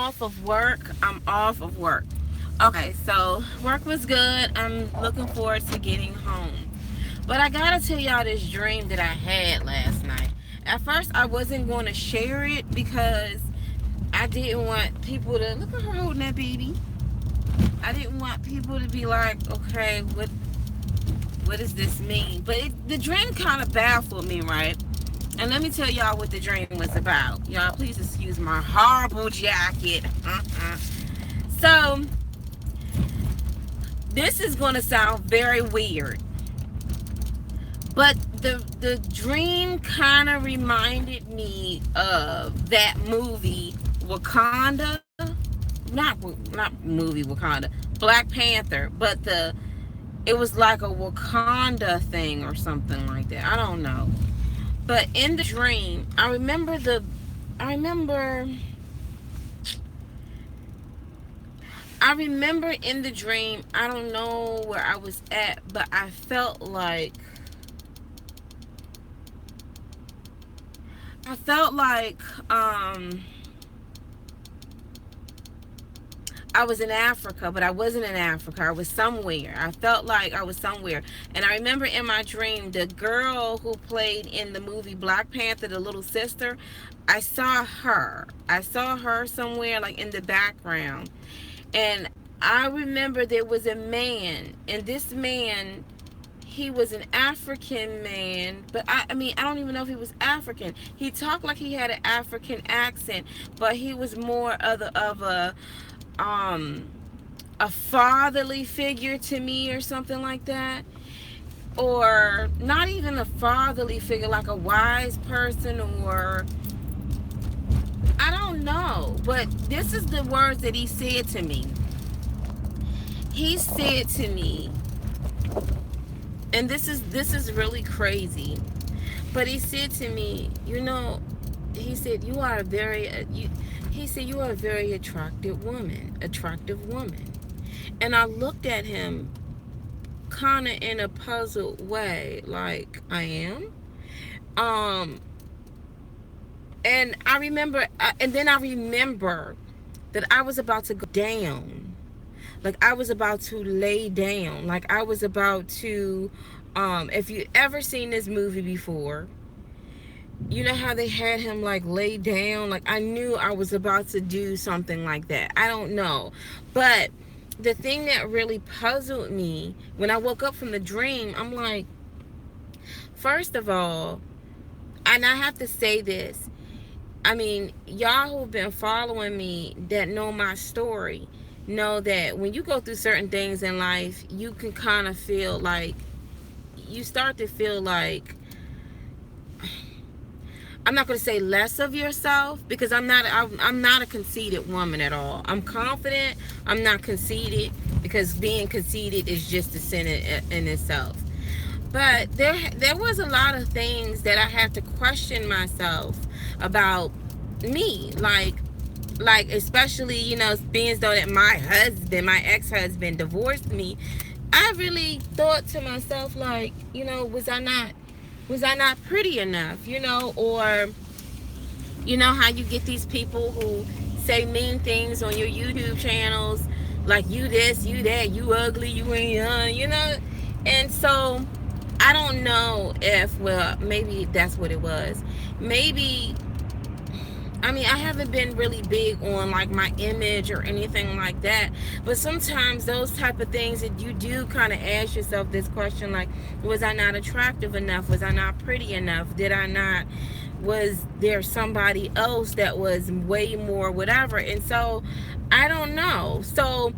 off of work. I'm off of work. Okay, so work was good. I'm looking forward to getting home. But I gotta tell y'all this dream that I had last night. At first, I wasn't going to share it because I didn't want people to look at her holding that baby. I didn't want people to be like, okay, what does this mean? But the dream kind of baffled me, right? And let me tell y'all what the dream was about. Y'all, please excuse my horrible jacket. So, this is going to sound very weird. But the dream kind of reminded me of that movie Wakanda. Not movie Wakanda. Black Panther, but it was like a Wakanda thing or something like that. I don't know. But in the dream, I remember I remember in the dream, I don't know where I was at, but I felt like I was in Africa, but I wasn't in Africa. I was somewhere. I felt like I was somewhere. And I remember in my dream, the girl who played in the movie Black Panther, the little sister, I saw her. I saw her somewhere like in the background. And I remember there was a man, and this man, he was an African man, but I mean, I don't even know if he was African. He talked like he had an African accent, but he was more um a fatherly figure to me or something like that, or not even a fatherly figure, like a wise person, or I don't know. But this is the words that he said to me. He said to me, and this is really crazy, but he said to me, he said, you are a very he said, you are a very attractive woman. And I looked at him kind of in a puzzled way, like, I am. Um, and then I remember that I was about to go down. Like, I was about to lay down. Like, I was about to, if you ever seen this movie before, you know how they had him like lay down. Like, I knew I was about to do something like that. I don't know, but the thing that really puzzled me when I woke up from the dream, I'm like, first of all, and I have to say this, I mean, y'all who've been following me that know my story know that when you go through certain things in life, you can kind of feel like, you start to feel like, I'm not going to say less of yourself, because I'm not a conceited woman at all. I'm confident. I'm not conceited, because being conceited is just a sin in itself. But there was a lot of things that I had to question myself about me, like especially, being as though that my ex-husband divorced me. I really thought to myself, like, was I not pretty enough, or how you get these people who say mean things on your YouTube channels, like, you this, you that, you ugly, you ain't young. And so I don't know if, well, maybe that's what it was. Maybe, I mean, I haven't been really big on like my image or anything like that, but sometimes those type of things that you do kind of ask yourself this question, like, was I not attractive enough? Was I not pretty enough? Was there somebody else that was way more whatever? And so I don't know. So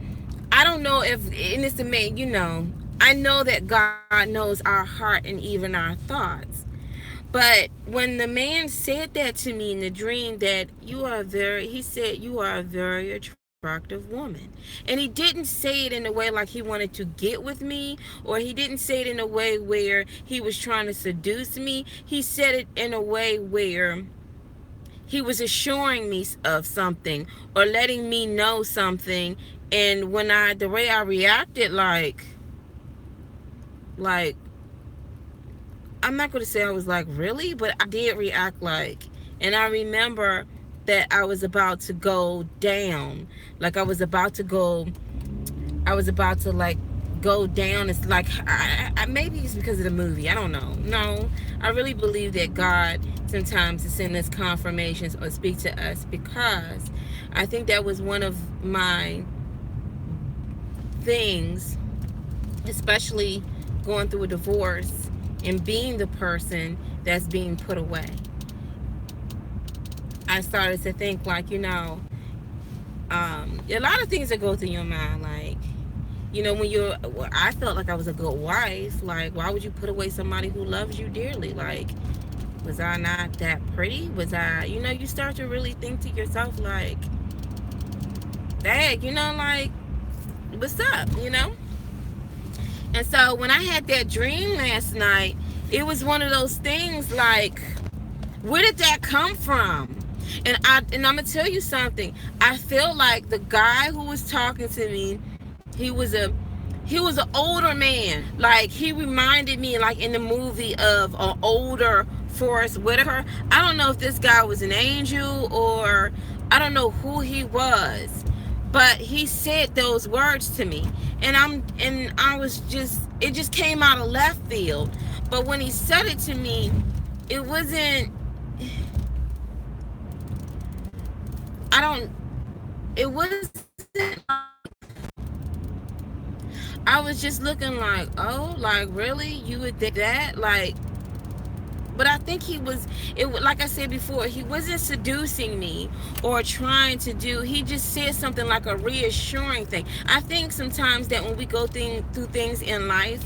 I don't know if, and it's the man, I know that God knows our heart and even our thoughts. But when the man said that to me in the dream, that he said, you are a very attractive woman. And he didn't say it in a way like he wanted to get with me, or he didn't say it in a way where he was trying to seduce me. He said it in a way where he was assuring me of something, or letting me know something. And the way I reacted, like, I'm not going to say I was like, really, but I did react like, and I remember that I was about to go down. Like I was about to like go down. It's like maybe it's because of the movie. I don't know. No, I really believe that God sometimes to send us confirmations or speak to us, because I think that was one of my things, especially going through a divorce and being the person that's being put away. I started to think like, a lot of things that go through your mind, like, when I felt like I was a good wife. Like, why would you put away somebody who loves you dearly? Like, was I not that pretty? Was I, you start to really think to yourself, like, dang, like, what's up? And so when I had that dream last night, it was one of those things like, where did that come from? And I'm gonna tell you something. I feel like the guy who was talking to me, he was an older man. Like, he reminded me, like in the movie, of an older Forrest Whitaker. I don't know if this guy was an angel or I don't know who he was, but he said those words to me, and I was just, it just came out of left field. But when he said it to me, it wasn't, it wasn't, I was just looking like, oh, like, really? You would think that? Like, but I think like I said before, he wasn't seducing me or trying to he just said something like a reassuring thing. I think sometimes that when we go through things in life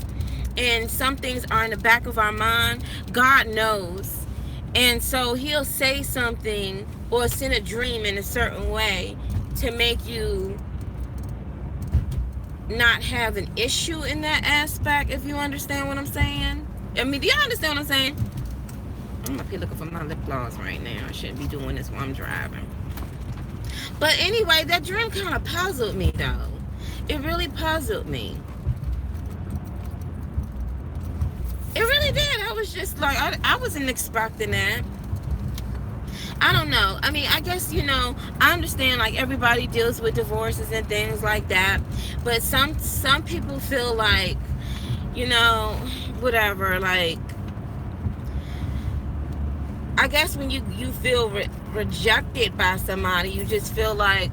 and some things are in the back of our mind, God knows. And so he'll say something or send a dream in a certain way to make you not have an issue in that aspect, if you understand what I'm saying. I mean, do y'all understand what I'm saying? I'm up here looking for my lip gloss right now. I shouldn't be doing this while I'm driving. But anyway, that dream kind of puzzled me, though. It really puzzled me. It really did. I was just like, I wasn't expecting that. I don't know. I mean, I guess, I understand, like, everybody deals with divorces and things like that. But some people feel like, whatever, like, I guess when you feel rejected by somebody, you just feel like,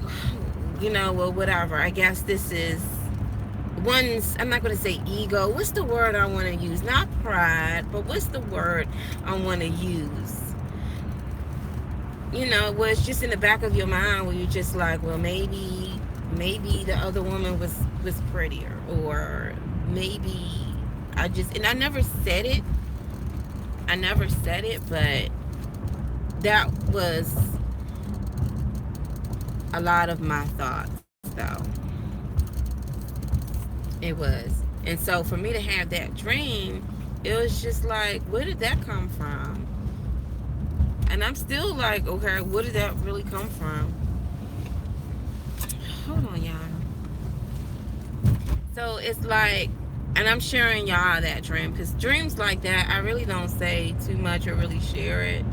well, whatever. I guess this is I'm not going to say ego. What's the word I want to use? Not pride, but what's the word I want to use? Where it's just in the back of your mind where you're just like, well, maybe the other woman was prettier, or maybe and I never said it. But that was a lot of my thoughts, though. It was. And so for me to have that dream, it was just like, where did that come from? And I'm still like, okay, where did that really come from? Hold on, y'all. So it's like, and I'm sharing y'all that dream, because dreams like that, I really don't say too much or really share it.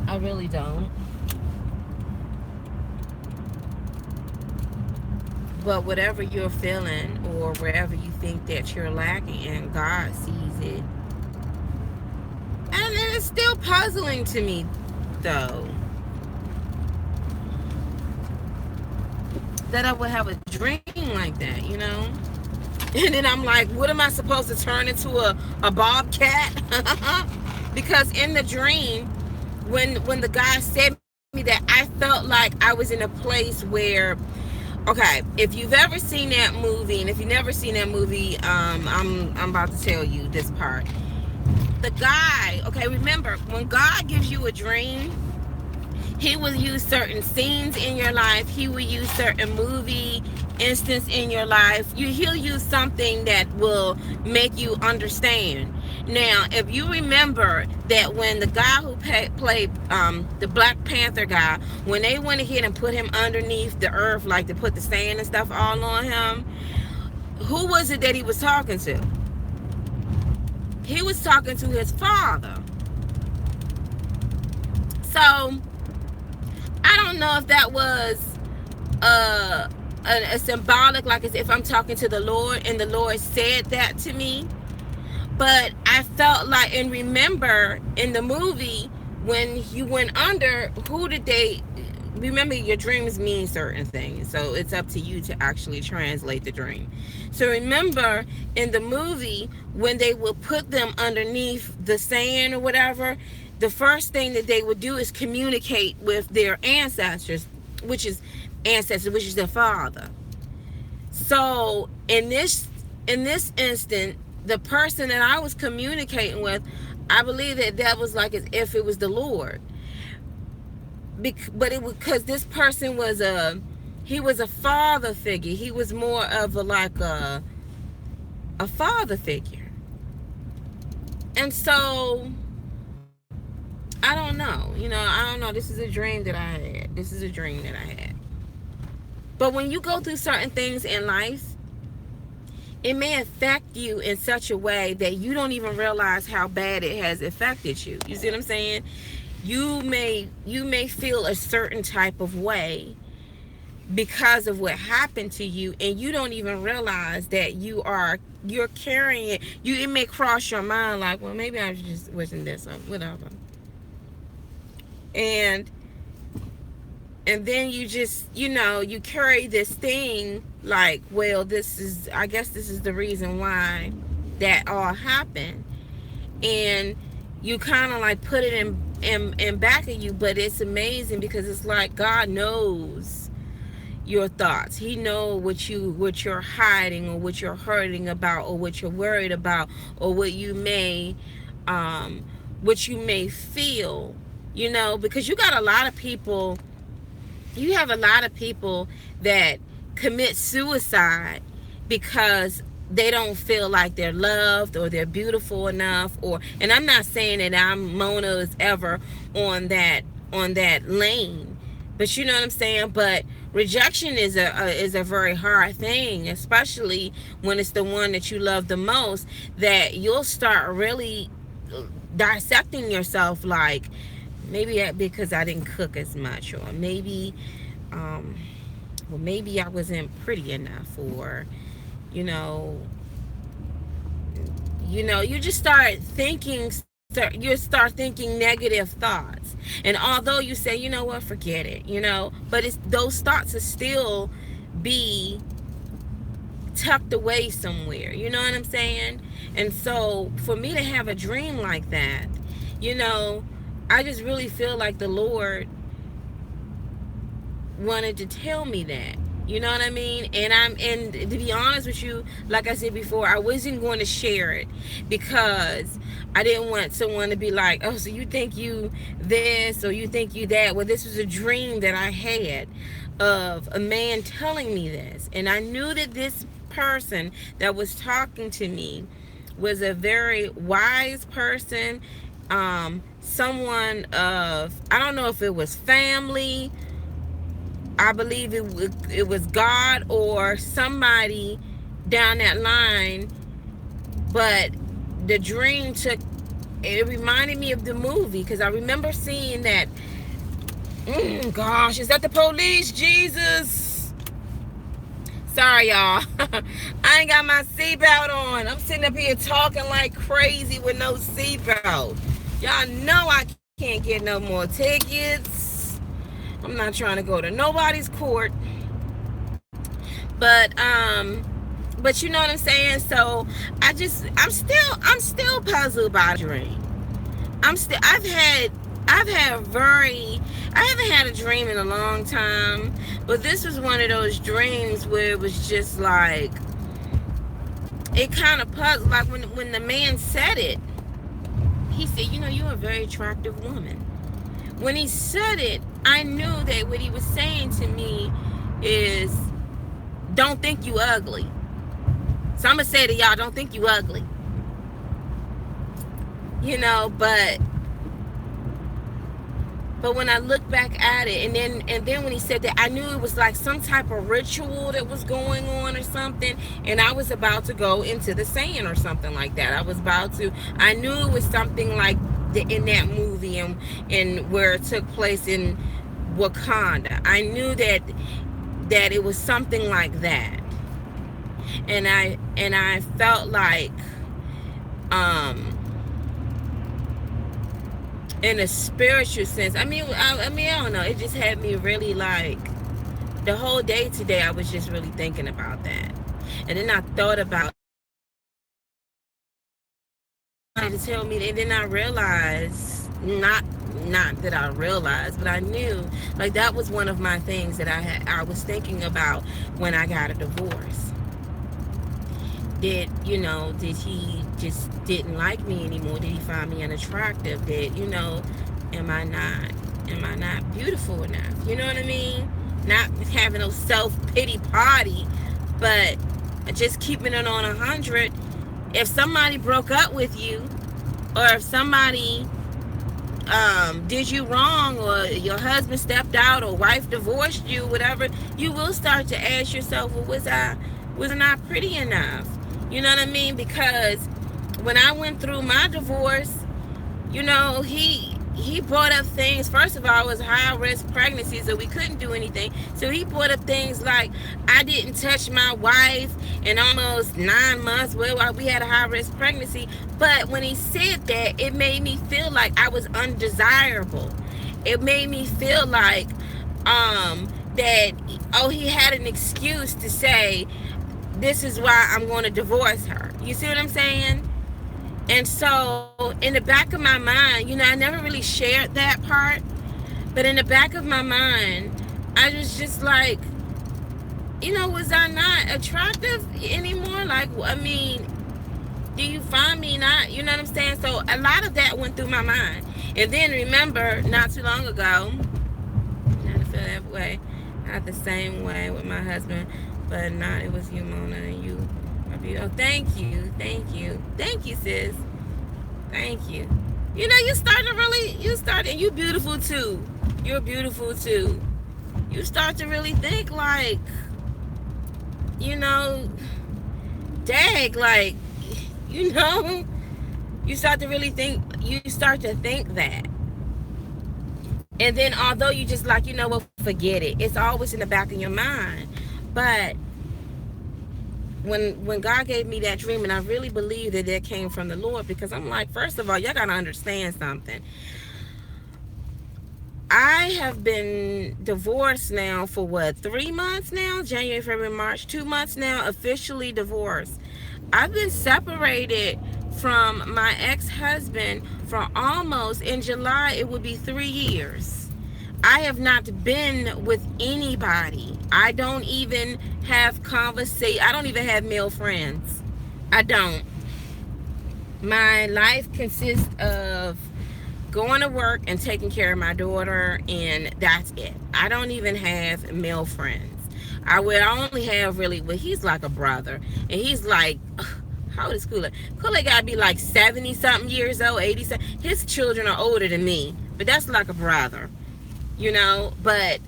I really don't. But whatever you're feeling or wherever you think that you're lacking, and God sees it. And it's still puzzling to me, though, that I would have a dream like that, And then I'm like, what am I supposed to turn into a bobcat? Because in the dream, when the guy said to me that, I felt like I was in a place where, okay, if you've ever seen that movie, and if you've never seen that movie, I'm about to tell you this part. The guy, okay, remember, when God gives you a dream, he will use certain scenes in your life. He will use certain movie instance in your life. He'll use something that will make you understand. Now, if you remember that when the guy who played the Black Panther guy, when they went ahead and put him underneath the earth, like to put the sand and stuff all on him, who was it that he was talking to? He was talking to his father. So I don't know if that was uh, a symbolic, like as if I'm talking to the Lord and the Lord said that to me. But I felt like, and remember in the movie when you went under, who did they? Remember, your dreams mean certain things, so it's up to you to actually translate the dream. So remember in the movie when they would put them underneath the sand or whatever, the first thing that they would do is communicate with their ancestors, which is which is their father. So in this instant, the person that I was communicating with, I believe that was like as if it was the Lord. But it was because this person was he was a father figure. He was more of a father figure. And so I don't know. I don't know. This is a dream that I had. This is a dream that I had. But when you go through certain things in life, it may affect you in such a way that you don't even realize how bad it has affected you. You see what I'm saying? You may feel a certain type of way because of what happened to you, and you don't even realize that you're carrying it. It may cross your mind like, well, maybe I just wasn't this or whatever. And then you just, you carry this thing like, well, I guess this is the reason why that all happened. And you kind of like put it in back of you, but it's amazing because it's like God knows your thoughts. He knows what you're hiding, or what you're hurting about, or what you're worried about, or what you may feel, because you have a lot of people that commit suicide because they don't feel like they're loved or they're beautiful enough, and I'm not saying that Mona is ever on that lane, but you know what I'm saying. But rejection is a very hard thing, especially when it's the one that you love the most, that you'll start really dissecting yourself, like maybe because I didn't cook as much, or maybe maybe I wasn't pretty enough, or you just start thinking negative thoughts. And although you say, you know what, forget it, but those thoughts will still be tucked away somewhere, you know what I'm saying? And so for me to have a dream like that, I just really feel like the Lord wanted to tell me that. You know what I mean? And to be honest with you, like I said before, I wasn't going to share it because I didn't want someone to be like, oh, so you think you this or you think you that. Well, this was a dream that I had of a man telling me this. And I knew that this person that was talking to me was a very wise person, someone of, I don't know if it was family, I believe it was God or somebody down that line. But the dream it reminded me of the movie, because I remember seeing that. Gosh, is that the police? Jesus. Sorry, y'all. I ain't got my seatbelt on. I'm sitting up here talking like crazy with no seatbelt. Y'all know I can't get no more tickets. I'm not trying to go to nobody's court. But you know what I'm saying? So I'm still puzzled by a dream. I haven't had a dream in a long time, but this was one of those dreams where it was just like, it kind of puzzled, like when the man said it, he said, you're a very attractive woman. When he said it, I knew that what he was saying to me is, don't think you ugly. So I'm going to say to y'all, don't think you ugly. But when I look back at it, and then when he said that, I knew it was like some type of ritual that was going on or something, and I was about to go into the sand or something like that. I knew it was something like in that movie, and where it took place in Wakanda. I knew that it was something like that, and I felt like, um in a spiritual sense. I mean, I don't know. It just had me really like, the whole day today. I was just really thinking about that, and then I thought about to tell me, and then I realized, not that I realized, but I knew, like, that was one of my things that I was thinking about when I got a divorce. Did he just didn't like me anymore? Did he find me unattractive? Am I not beautiful enough? You know what I mean? Not having no self-pity party, but just keeping it on 100. If somebody broke up with you, or if somebody did you wrong, or your husband stepped out, or wife divorced you, whatever, you will start to ask yourself, well, was I not pretty enough? You know what I mean? Because when I went through my divorce, he brought up things. First of all, it was high risk pregnancy, so we couldn't do anything. So he brought up things like, I didn't touch my wife in almost 9 months. Well, we had a high risk pregnancy. But when he said that, it made me feel like I was undesirable. It made me feel like that, he had an excuse to say, this is why I'm going to divorce her. You see what I'm saying? And so in the back of my mind, I never really shared that part, but in the back of my mind, I was just like, was I not attractive anymore? Like, I mean, do you find me not? You know what I'm saying? So a lot of that went through my mind. And then remember, not too long ago, I feel that way, not the same way with my husband, but not, it was you, Mona, and you. Oh, thank you, sis. Thank you. And you beautiful too. You're beautiful too. You start to really think like, dag, like, you start to really think, that. And then although you just like, forget it. It's always in the back of your mind. But when God gave me that dream, and I really believe that came from the Lord, because I'm like, first of all, y'all gotta understand something. I have been divorced now for 3 months now? January, February, March, 2 months now, officially divorced. I've been separated from my ex-husband for almost, in July, it would be 3 years. I have not been with anybody. I don't even have conversation. I don't even have male friends. I don't. My life consists of going to work and taking care of my daughter, and that's it. I don't even have male friends. I only have really, well, he's like a brother, and he's like, how old is Kool-Aid? Kool-Aid gotta be like 70 something years old, 80 something. His children are older than me, but that's like a brother. But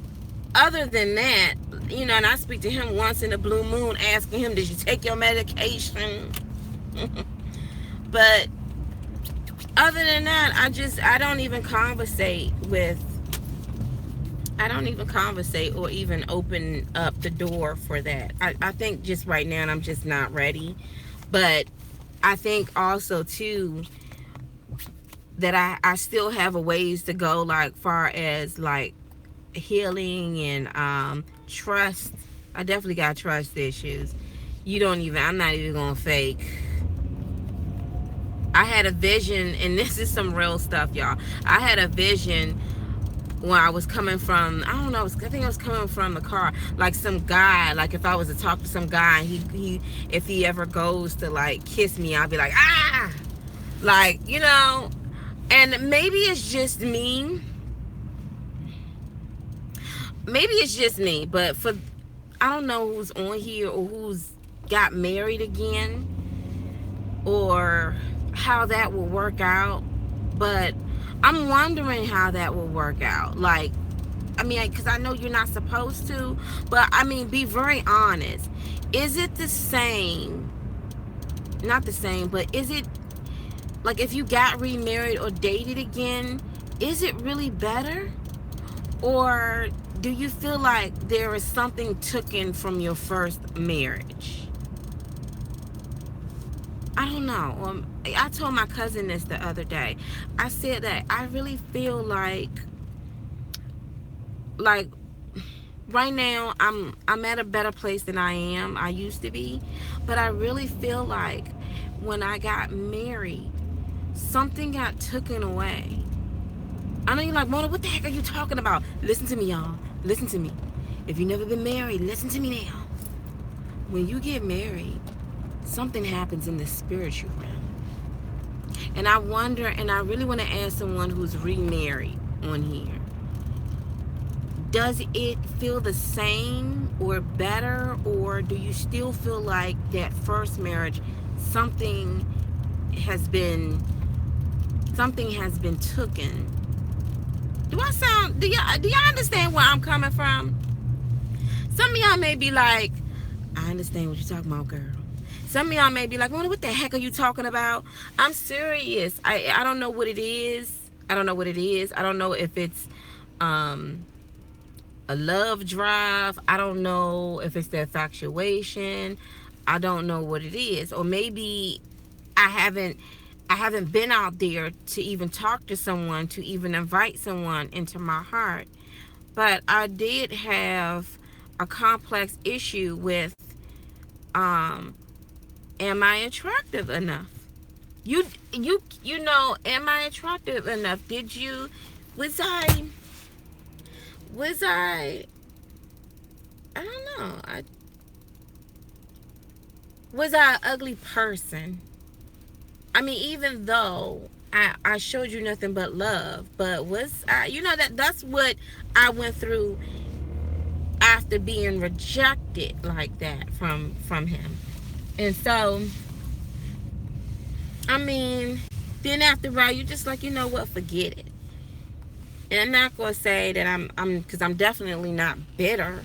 other than that, and I speak to him once in a blue moon, asking him, did you take your medication? But other than that, I don't even conversate or even open up the door for that. I think just right now, I'm just not ready. But I think also too, that I still have a ways to go, like far as like healing and trust. I definitely got trust issues. I'm not even gonna fake. I had a vision, and this is some real stuff, y'all. I had a vision when I was coming from, I don't know, I think I was coming from the car, like some guy, like if I was to talk to some guy, and if he ever goes to like kiss me, I'll be like, ah, like, and maybe it's just me. But I don't know who's on here or who's got married again, or how that will work out. But I'm wondering how that will work out. Like, because I know you're not supposed to, but be very honest. Is it the same? Not the same, but is it Like, if you got remarried or dated again, is it really better? Or do you feel like there is something taken from your first marriage? I don't know. I told my cousin this the other day. I said that I really feel like right now I'm at a better place than I used to be, but I really feel like when I got married, something got taken away. I know you're like, Mona, what the heck are you talking about? Listen to me, y'all. Listen to me. If you've never been married, listen to me now. When you get married, something happens in the spiritual realm. And I wonder, and I really want to ask someone who's remarried on here, does it feel the same or better, or do you still feel like that first marriage, something has been taken? Do y'all understand where I'm coming from? Some of y'all may be like, I understand what you're talking about, girl. Some of y'all may be like, what the heck are you talking about? I'm serious. I don't know what it is. I don't know what it is. I don't know if it's a love drive. I don't know if it's the infatuation. I don't know what it is. Or maybe I haven't been out there to even talk to someone, to even invite someone into my heart. But I did have a complex issue with, am I attractive enough? You know, am I attractive enough? Was I I don't know. Was I an ugly person? I mean, even though I showed you nothing but love, but was I, that's what I went through after being rejected like that from him. And so, I mean, then after a while, you're just like, you know what, forget it. And I'm not gonna say that because I'm definitely not bitter.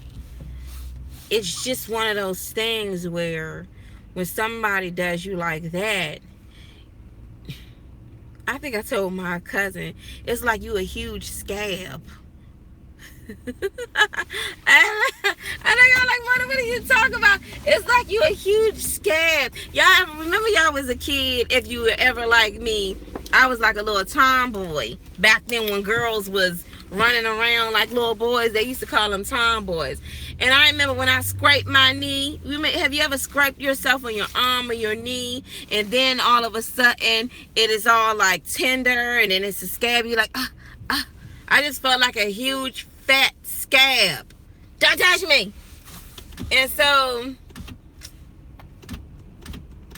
It's just one of those things where when somebody does you like that, I think I told my cousin, it's like you a huge scab. and I got like, what are you talking about? It's like you a huge scab. Y'all remember y'all was a kid, if you were ever like me, I was like a little tomboy. Back then when girls was running around like little boys, they used to call them tomboys. And I remember when I scraped my knee, have you ever scraped yourself on your arm or your knee, and then all of a sudden it is all like tender and then it's a scab, you're like, I just felt like a huge fat scab. Don't touch me. And so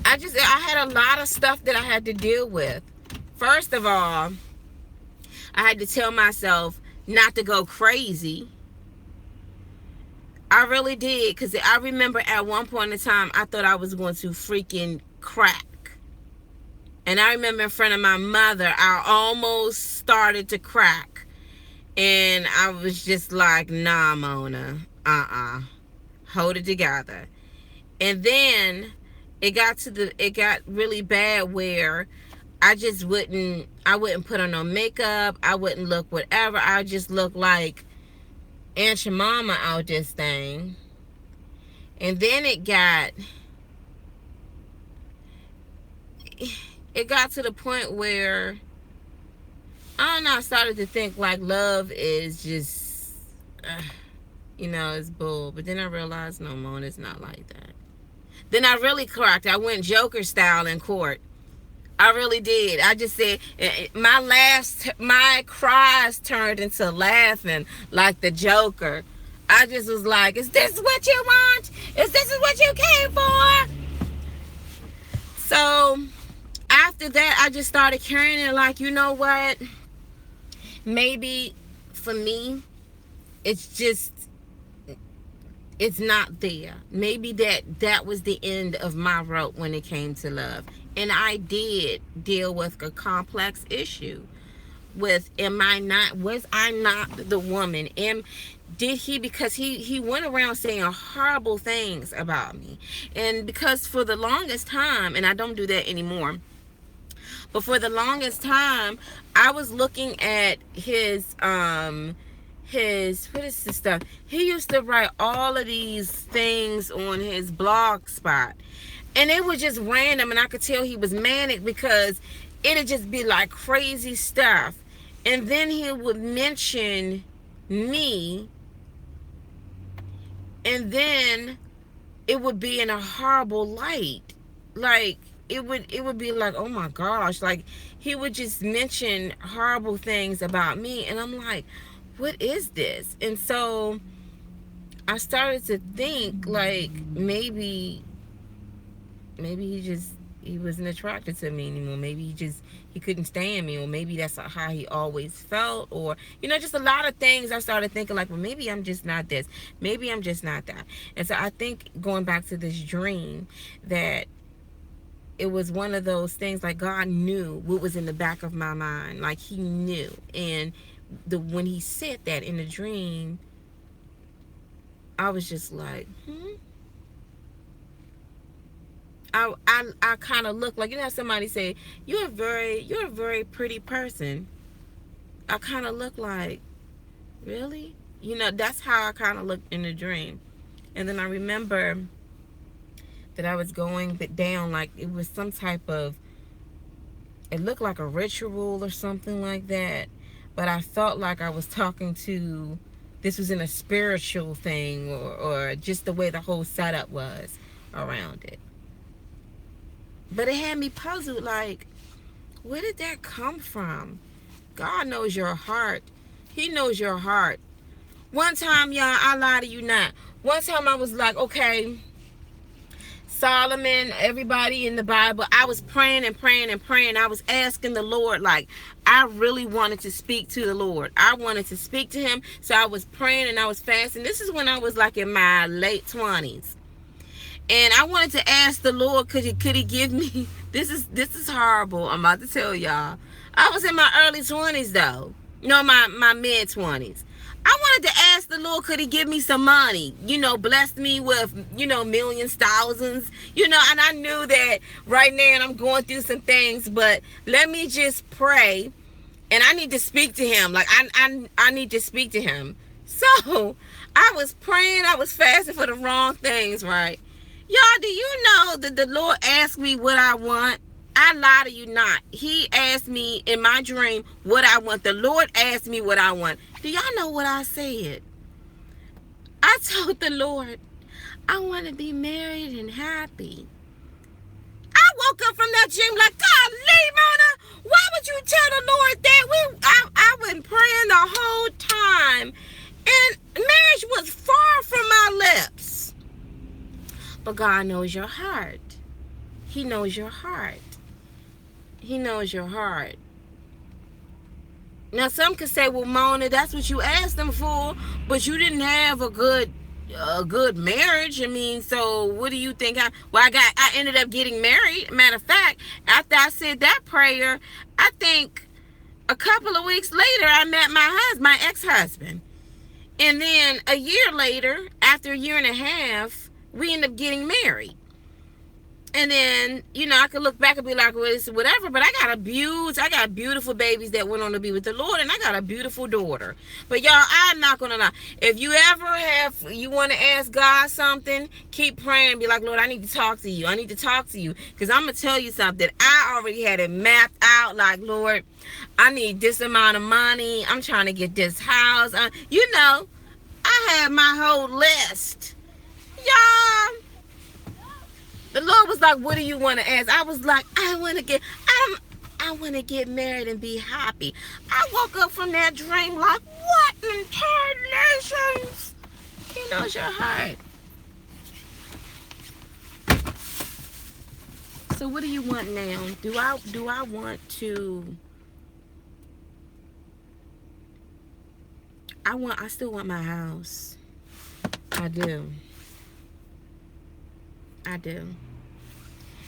I had a lot of stuff that I had to deal with. First of all, I had to tell myself not to go crazy. I really did, because I remember at one point in time I thought I was going to freaking crack. And I remember in front of my mother I almost started to crack. And I was just like, nah, Mona, hold it together. And then it got really bad where I wouldn't put on no makeup. I wouldn't look whatever. I just looked like Aunt Jemima out this thing. And then it got to the point where, I don't know, I started to think like love is just, it's bull. But then I realized, no, Mona, it's not like that. Then I really cracked. I went Joker style in court. I really did. I just said, my cries turned into laughing like the Joker. I just was like, is this what you want? Is this what you came for? So after that, I just started carrying it like, you know what? Maybe for me, it's not there. Maybe that was the end of my rope when it came to love. And I did deal with a complex issue with, was I not the woman? Because he went around saying horrible things about me. And because for the longest time, and I don't do that anymore, But for the longest time, I was looking at his what is this stuff? He used to write all of these things on his blog spot. And it was just random, and I could tell he was manic because it'd just be like crazy stuff. And then he would mention me, and then it would be in a horrible light. Like it would be like, oh my gosh, like he would just mention horrible things about me, and I'm like, what is this? And so I started to think like maybe he wasn't attracted to me anymore. Maybe he couldn't stand me, or maybe that's how he always felt, or just a lot of things. I started thinking like, well, maybe I'm just not this, maybe I'm just not that. And so I think, going back to this dream, that it was one of those things, like God knew what was in the back of my mind. Like he knew. And when he said that in the dream, I was just like, I kind of look like, how somebody say, you're a very pretty person. I kind of look like, really? That's how I kind of looked in the dream. And then I remember that I was going down, like it was some type of, it looked like a ritual or something like that. But I felt like I was talking to, this was in a spiritual thing, or just the way the whole setup was around it. But it had me puzzled, like, where did that come from? God knows your heart. He knows your heart. One time, y'all, I lie to you not. One time I was like, okay, Solomon, everybody in the Bible, I was praying and praying and praying. I was asking the Lord, like, I really wanted to speak to the Lord. I wanted to speak to him. So I was praying and I was fasting. This is when I was like in my late 20s. And I wanted to ask the Lord, could he give me, this is horrible, I'm about to tell y'all. I was in my early 20s though. My mid 20s. I wanted to ask the Lord, could he give me some money? Bless me with, millions, thousands, and I knew that right now I'm going through some things, but let me just pray, and I need to speak to him. Like, I need to speak to him. So I was praying, I was fasting for the wrong things, right? Y'all, do you know that the Lord asked me what I want? I lie to you not. He asked me in my dream what I want. The Lord asked me what I want. Do y'all know what I said? I told the Lord, I want to be married and happy. I woke up from that dream like, golly, Mona, why would you tell the Lord that? I've been praying the whole time, and marriage was far from my lips. But God knows your heart. He knows your heart. He knows your heart. Now, some could say, well, Mona, that's what you asked him for, but you didn't have a good marriage. I mean, so what do you think? I ended up getting married. Matter of fact, after I said that prayer, I think a couple of weeks later, I met my ex-husband. And then a year later, after a year and a half, we ended up getting married. And then, I could look back and be like, well, it's whatever, but I got beautiful babies that went on to be with the Lord, and I got a beautiful daughter. But y'all, I'm not going to lie. If you ever you want to ask God something, keep praying. Be like, Lord, I need to talk to you. I need to talk to you. Because I'm going to tell you something. I already had it mapped out, like, Lord, I need this amount of money. I'm trying to get this house. I had my whole list. Y'all. The Lord was like, what do you want to ask? I was like, I want to get married and be happy. I woke up from that dream like, what in tarnations? He knows your heart. So what do you want now? Do I want to, I still want my house. I do.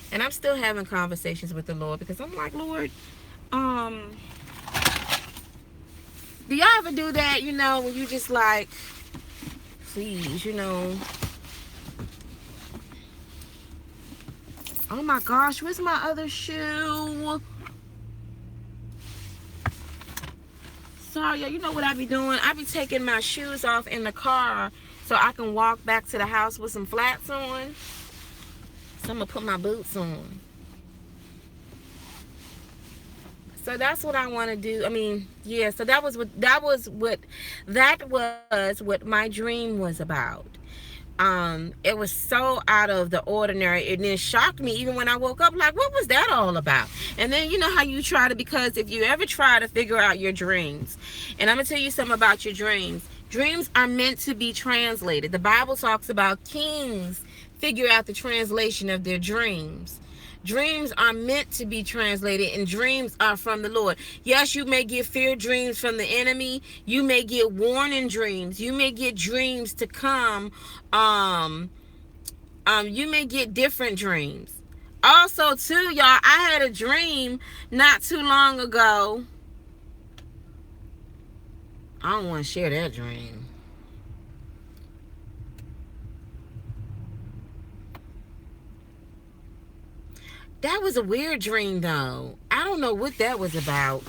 And I'm still having conversations with the Lord, because I'm like, Lord, do y'all ever do that, when you just like, please, oh my gosh, where's my other shoe? sorry, you know what I be doing? I be taking my shoes off in the car so I can walk back to the house with some flats on. So I'm gonna put my boots on. So that's what I want to do. I mean, yeah. So that was what my dream was about. It was so out of the ordinary, and it shocked me even when I woke up, like, what was that all about? And then you know how you try to, because if you ever try to figure out your dreams, and I'm gonna tell you something about your dreams are meant to be translated. The Bible talks about kings figure out the translation of their dreams. Dreams are meant to be translated, and dreams are from the Lord. Yes, you may get fear dreams from the enemy. You may get warning dreams. You may get dreams to come. You may get different dreams. Also, too, y'all, I had a dream not too long ago. I don't want to share that dream. That was a weird dream, though. I don't know what that was about.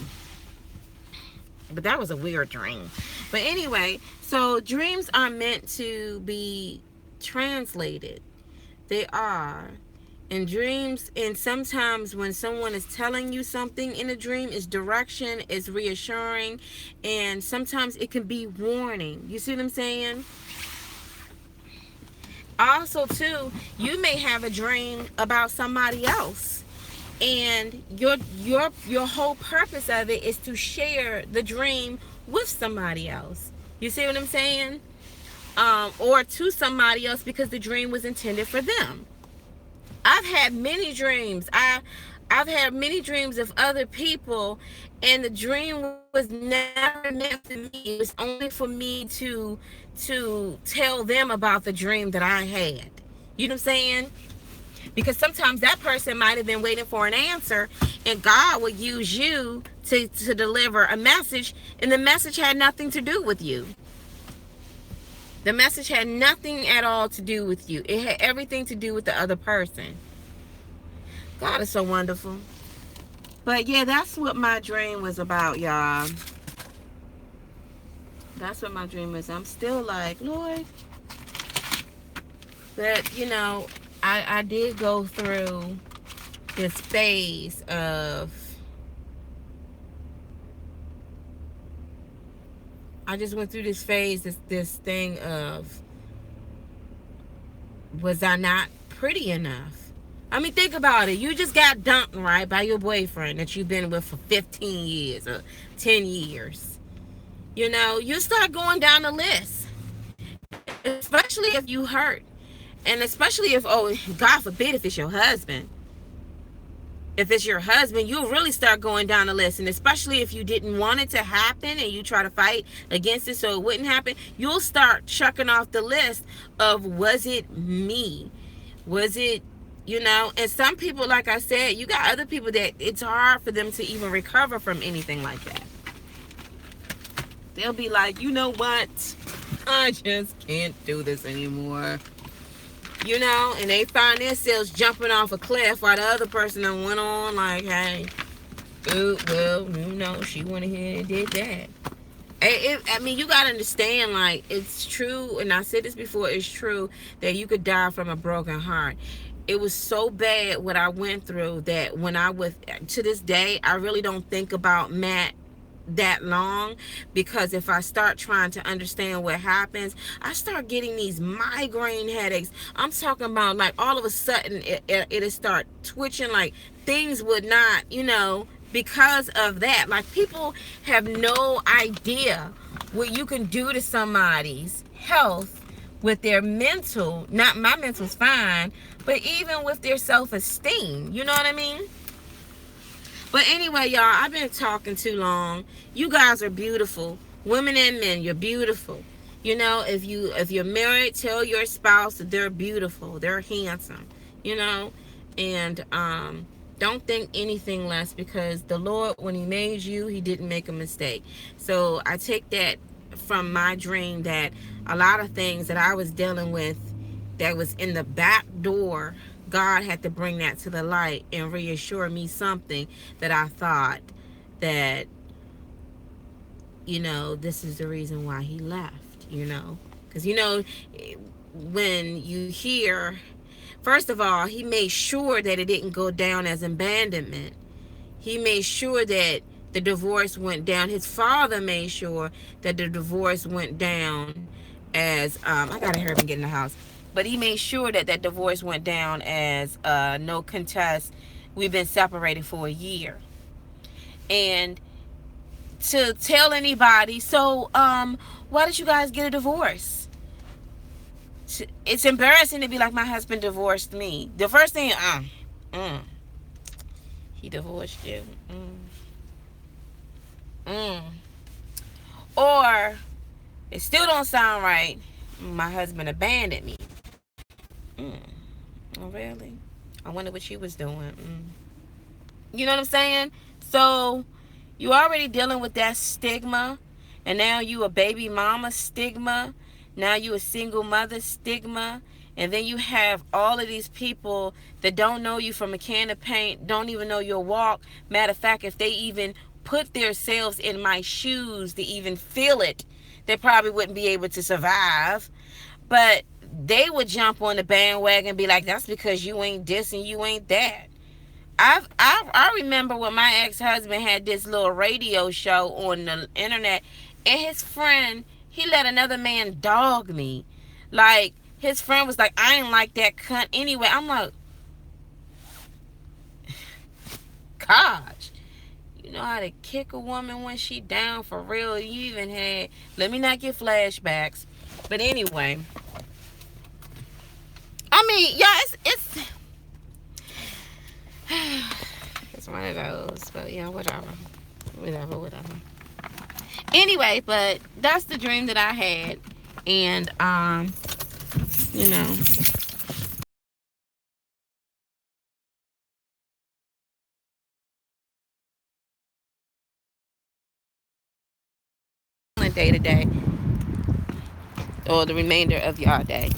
But that was a weird dream. But anyway, so dreams are meant to be translated. They are. And dreams, and sometimes when someone is telling you something in a dream, it's direction, it's reassuring, and sometimes it can be warning. You see what I'm saying? Also, too, you may have a dream about somebody else, and your whole purpose of it is to share the dream with somebody else. You see what I'm saying? Or to somebody else, because the dream was intended for them. I've had many dreams. I've had many dreams of other people, and the dream was never meant for me. It was only for me to tell them about the dream that I had. You know what I'm saying? Because sometimes that person might have been waiting for an answer, and God would use you to deliver a message, and the message had nothing to do with you. The message had nothing at all to do with you. It had everything to do with the other person. God is so wonderful. But yeah, that's what my dream was about, y'all. That's what my dream is. I'm still like, Lord. But, you know, I did go through this phase of, I just went through this phase, this thing of, was I not pretty enough? I mean, think about it. You just got dumped, right, by your boyfriend that you've been with for 15 years or 10 years. You know, you start going down the list, especially if you hurt. And especially if, oh, God forbid, if it's your husband. If it's your husband, you'll really start going down the list. And especially if you didn't want it to happen and you try to fight against it so it wouldn't happen, you'll start checking off the list of, was it me? Was it, you know? And some people, like I said, you got other people that it's hard for them to even recover from anything like that. They'll be like, you know what? I just can't do this anymore. You know, and they find themselves jumping off a cliff while the other person done went on like, hey, ooh, well, you know, she went ahead and did that. I mean, you got to understand, like, it's true, and I said this before, it's true that you could die from a broken heart. It was so bad what I went through that when I was, to this day, I really don't think about Matt that long, because if I start trying to understand what happens, I start getting these migraine headaches. I'm talking about, like, all of a sudden it'll start twitching, like things would not, you know, because of that. Like, people have no idea what you can do to somebody's health with their mental, not my mental's fine, but even with their self-esteem. You know what I mean? But anyway, y'all, I've been talking too long. You guys are beautiful. Women and men, you're beautiful. You know, if you're married, tell your spouse that they're beautiful, they're handsome, you know. And don't think anything less, because the Lord, when he made you, he didn't make a mistake. So I take that from my dream, that a lot of things that I was dealing with that was in the back door, God had to bring that to the light and reassure me something that I thought that this is the reason why he left. Because, when you hear, first of all, he made sure that it didn't go down as abandonment. He made sure that the divorce went down. His father made sure that the divorce went down as, I gotta hurry up and get in the house. But he made sure that that divorce went down as no contest. We've been separated for a year. And to tell anybody, so why did you guys get a divorce? It's embarrassing to be like, my husband divorced me. The first thing, he divorced you. Or it still don't sound right. My husband abandoned me. Oh, really? I wonder what she was doing. You know what I'm saying? So you already dealing with that stigma, and now you a baby mama stigma. Now you a single mother stigma. And then you have all of these people that don't know you from a can of paint, don't even know your walk. Matter of fact, if they even put themselves in my shoes to even feel it, they probably wouldn't be able to survive. But they would jump on the bandwagon and be like, that's because you ain't this and you ain't that. I remember when my ex-husband had this little radio show on the internet, and his friend, he let another man dog me. Like, his friend was like, I ain't like that cunt anyway. I'm like, gosh, you know how to kick a woman when she down for real? You even had, let me not get flashbacks. But anyway, I mean, yeah, it's one of those. But yeah, whatever. Anyway, but that's the dream that I had. And you know, day to day, or the remainder of your day.